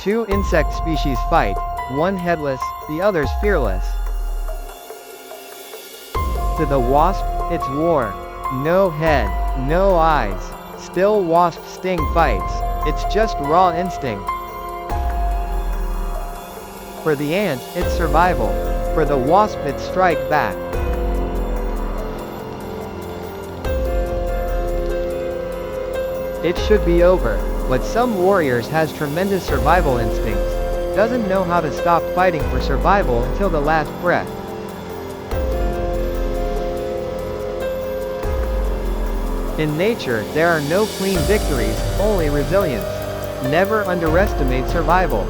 Two insect species fight, one headless, the others fearless. To the wasp, it's war. No head, no eyes. Still wasp sting fights, it's just raw instinct. For the ant, it's survival. For the wasp, it's strike back. It should be over, but some warriors has tremendous survival instincts. Doesn't know how to stop fighting for survival until the last breath. In nature, there are no clean victories, only resilience. Never underestimate survival.